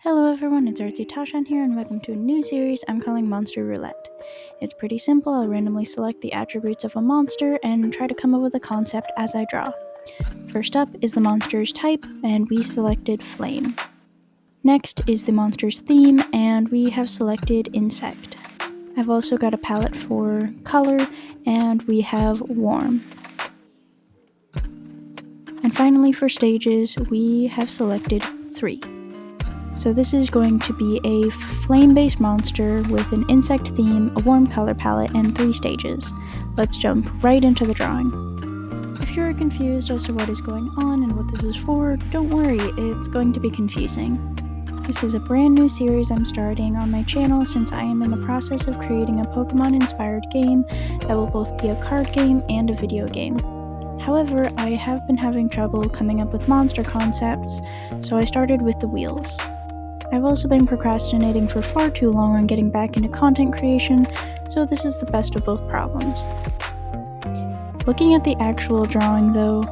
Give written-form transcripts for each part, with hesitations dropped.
Hello everyone, it's Artsy Tashan here and welcome to a new series I'm calling Monster Roulette. It's pretty simple. I'll randomly select the attributes of a monster and try to come up with a concept as I draw. First up is the monster's type, and we selected flame. Next is the monster's theme, and we have selected insect. I've also got a palette for color, and we have warm. And finally for stages, we have selected 3. So this is going to be a flame-based monster with an insect theme, a warm color palette, and 3 stages. Let's jump right into the drawing. If you're confused as to what is going on and what this is for, don't worry, it's going to be confusing. This is a brand new series I'm starting on my channel since I am in the process of creating a Pokemon-inspired game that will both be a card game and a video game. However, I have been having trouble coming up with monster concepts, so I started with the wheels. I've also been procrastinating for far too long on getting back into content creation, so this is the best of both problems. Looking at the actual drawing though,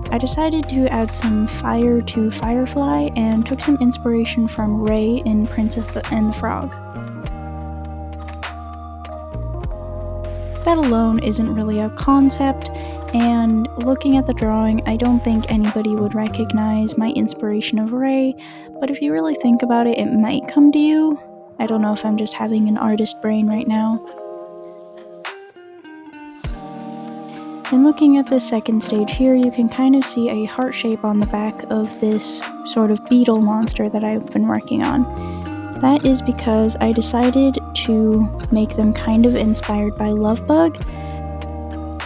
I decided to add some fire to Firefly and took some inspiration from Ray in Princess and the Frog. That alone isn't really a concept, and looking at the drawing, I don't think anybody would recognize my inspiration of Ray, but if you really think about it, it might come to you. I don't know if I'm just having an artist brain right now. And looking at this second stage here, you can kind of see a heart shape on the back of this sort of beetle monster that I've been working on. That is because I decided to make them kind of inspired by Lovebug,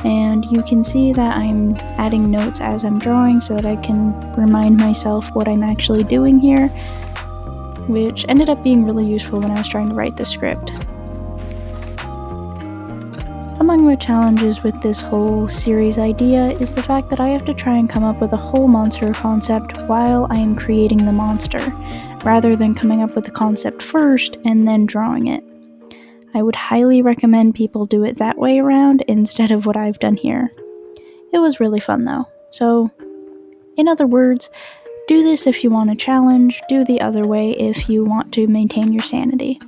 and you can see that I'm adding notes as I'm drawing so that I can remind myself what I'm actually doing here, which ended up being really useful when I was trying to write the script. Among my challenges with this whole series idea is the fact that I have to try and come up with a whole monster concept while I am creating the monster, rather than coming up with the concept first and then drawing it. I would highly recommend people do it that way around instead of what I've done here. It was really fun though. So, in other words, do this if you want a challenge, do the other way if you want to maintain your sanity.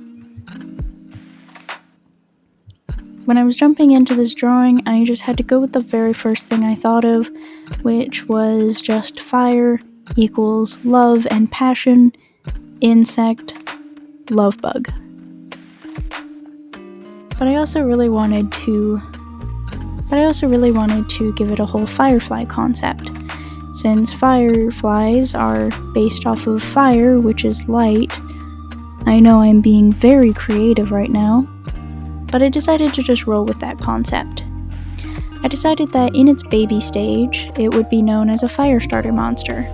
When I was jumping into this drawing, I just had to go with the very first thing I thought of, which was just fire equals love and passion, insect, Lovebug. But I also really wanted to give it a whole firefly concept. Since fireflies are based off of fire, which is light, I know I'm being very creative right now, but I decided to just roll with that concept. I decided that in its baby stage, it would be known as a fire starter monster.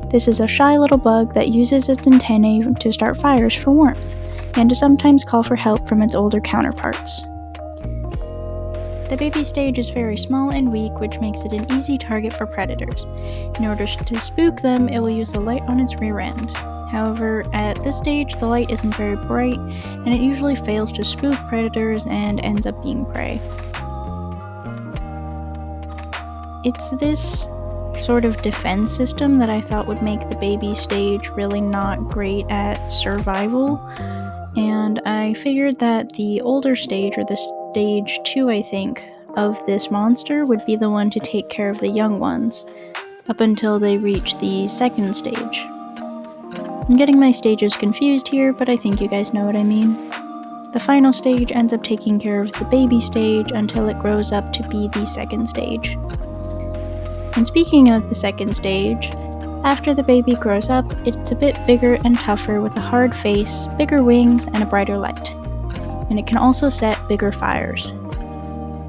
This is a shy little bug that uses its antennae to start fires for warmth, and to sometimes call for help from its older counterparts. The baby stage is very small and weak, which makes it an easy target for predators. In order to spook them, it will use the light on its rear end. However, at this stage, the light isn't very bright, and it usually fails to spook predators and ends up being prey. It's this sort of defense system that I thought would make the baby stage really not great at survival, and I figured that the older stage, or the stage 2 I think, of this monster would be the one to take care of the young ones, up until they reach the second stage. I'm getting my stages confused here, but I think you guys know what I mean. The final stage ends up taking care of the baby stage until it grows up to be the second stage. And speaking of the second stage, after the baby grows up, it's a bit bigger and tougher with a hard face, bigger wings, and a brighter light. And it can also set bigger fires.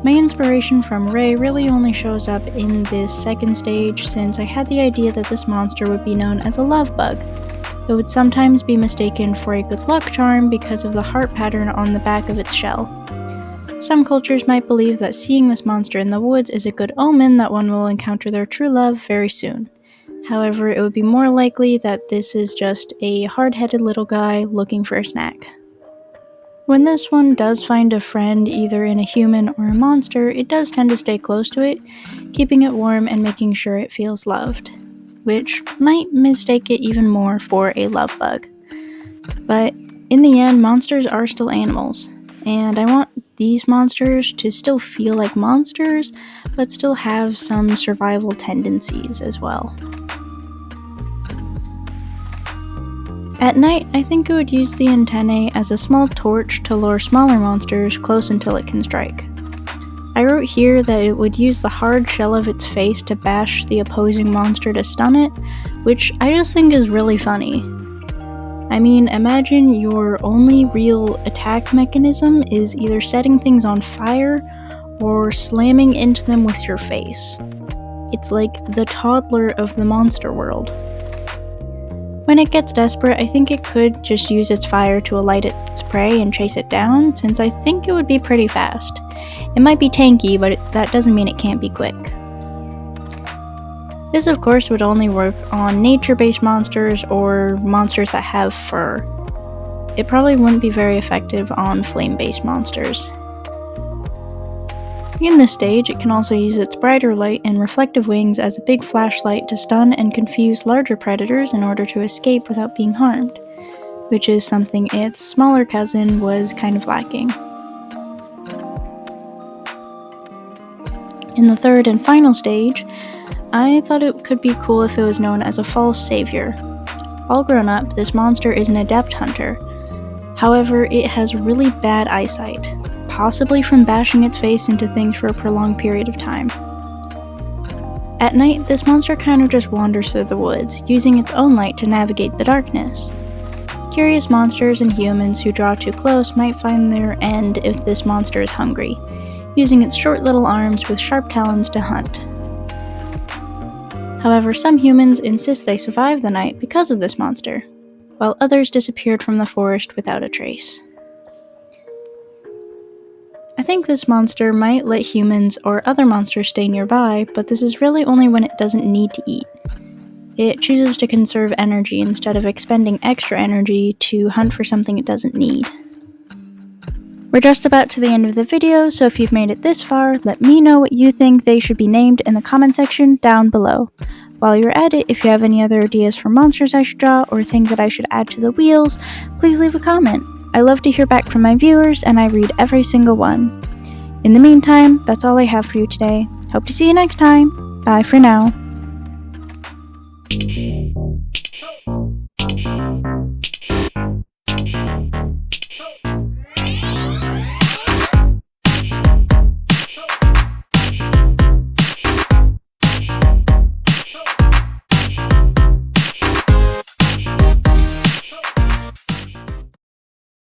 My inspiration from Ray really only shows up in this second stage, since I had the idea that this monster would be known as a love bug. It would sometimes be mistaken for a good luck charm because of the heart pattern on the back of its shell. Some cultures might believe that seeing this monster in the woods is a good omen that one will encounter their true love very soon. However, it would be more likely that this is just a hard-headed little guy looking for a snack. When this one does find a friend, either in a human or a monster, it does tend to stay close to it, keeping it warm and making sure it feels loved, which might mistake it even more for a love bug. But in the end, monsters are still animals, and I want these monsters to still feel like monsters, but still have some survival tendencies as well. At night, I think it would use the antennae as a small torch to lure smaller monsters close until it can strike. I wrote here that it would use the hard shell of its face to bash the opposing monster to stun it, which I just think is really funny. I mean, imagine your only real attack mechanism is either setting things on fire or slamming into them with your face. It's like the toddler of the monster world. When it gets desperate, I think it could just use its fire to alight its prey and chase it down, since I think it would be pretty fast. It might be tanky, but that doesn't mean it can't be quick. This, of course, would only work on nature-based monsters or monsters that have fur. It probably wouldn't be very effective on flame-based monsters. In this stage, it can also use its brighter light and reflective wings as a big flashlight to stun and confuse larger predators in order to escape without being harmed, which is something its smaller cousin was kind of lacking. In the third and final stage, I thought it could be cool if it was known as a false savior. All grown up, this monster is an adept hunter. However, it has really bad eyesight, possibly from bashing its face into things for a prolonged period of time. At night, this monster kind of just wanders through the woods, using its own light to navigate the darkness. Curious monsters and humans who draw too close might find their end if this monster is hungry, using its short little arms with sharp talons to hunt. However, some humans insist they survived the night because of this monster, while others disappeared from the forest without a trace. I think this monster might let humans or other monsters stay nearby, but this is really only when it doesn't need to eat. It chooses to conserve energy instead of expending extra energy to hunt for something it doesn't need. We're just about to the end of the video, so if you've made it this far, let me know what you think they should be named in the comment section down below. While you're at it, if you have any other ideas for monsters I should draw or things that I should add to the wheels, please leave a comment. I love to hear back from my viewers, and I read every single one. In the meantime, that's all I have for you today. Hope to see you next time. Bye for now.